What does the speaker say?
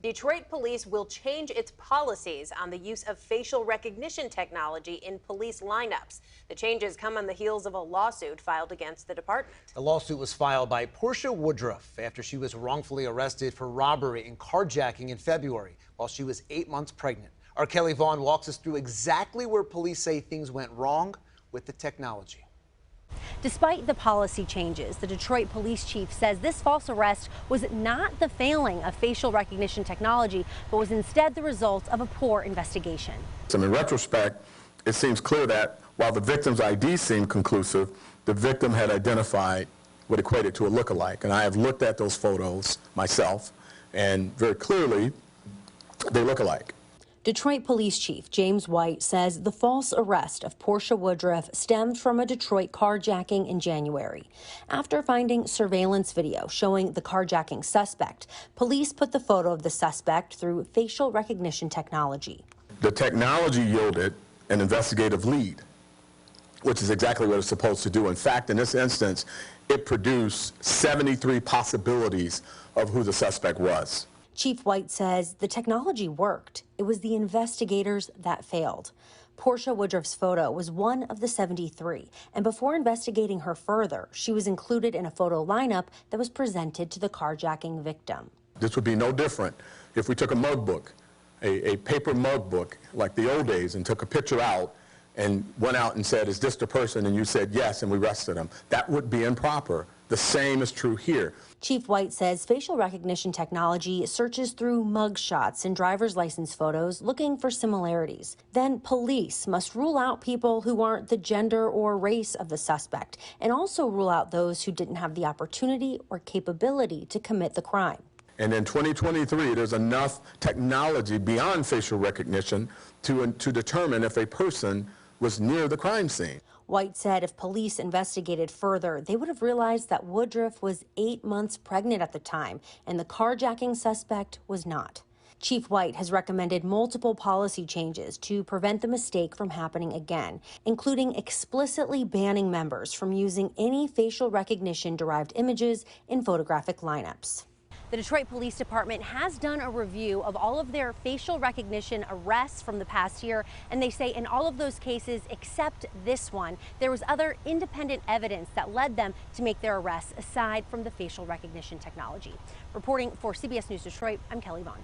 Detroit police will change its policies on the use of facial recognition technology in police lineups. The changes come on the heels of a lawsuit filed against the department. The lawsuit was filed by Portia Woodruff after she was wrongfully arrested for robbery and carjacking in February while she was 8 months pregnant. Our Kelly Vaughn walks us through exactly where police say things went wrong with the technology. Despite the policy changes, the Detroit police chief says this false arrest was not the failing of facial recognition technology, but was instead the result of a poor investigation. So in retrospect, it seems clear that while the victim's ID seemed conclusive, the victim had identified what equated to a lookalike. And I have looked at those photos myself, and very clearly, they look alike. Detroit Police Chief James White says the false arrest of Portia Woodruff stemmed from a Detroit carjacking in January. After finding surveillance video showing the carjacking suspect, police put the photo of the suspect through facial recognition technology. The technology yielded an investigative lead, which is exactly what it's supposed to do. In fact, in this instance, it produced 73 possibilities of who the suspect was. Chief White says the technology worked. It was the investigators that failed. Portia Woodruff's photo was one of the 73, and before investigating her further, she was included in a photo lineup that was presented to the carjacking victim. This would be no different if we took a mug book, a paper mug book like the old days, and took a picture out and went out and said, "Is this the person?" and you said yes, and we arrested him. That would be improper. The same is true here. Chief White says facial recognition technology searches through mug shots and driver's license photos looking for similarities. Then police must rule out people who aren't the gender or race of the suspect, and also rule out those who didn't have the opportunity or capability to commit the crime. And in 2023, there's enough technology beyond facial recognition to determine if a person was near the crime scene. White said if police investigated further, they would have realized that Woodruff was 8 months pregnant at the time, and the carjacking suspect was not. Chief White has recommended multiple policy changes to prevent the mistake from happening again, including explicitly banning members from using any facial recognition-derived images in photographic lineups. The Detroit Police Department has done a review of all of their facial recognition arrests from the past year, and they say in all of those cases, except this one, there was other independent evidence that led them to make their arrests aside from the facial recognition technology. Reporting for CBS News Detroit, I'm Kelly Vaughn.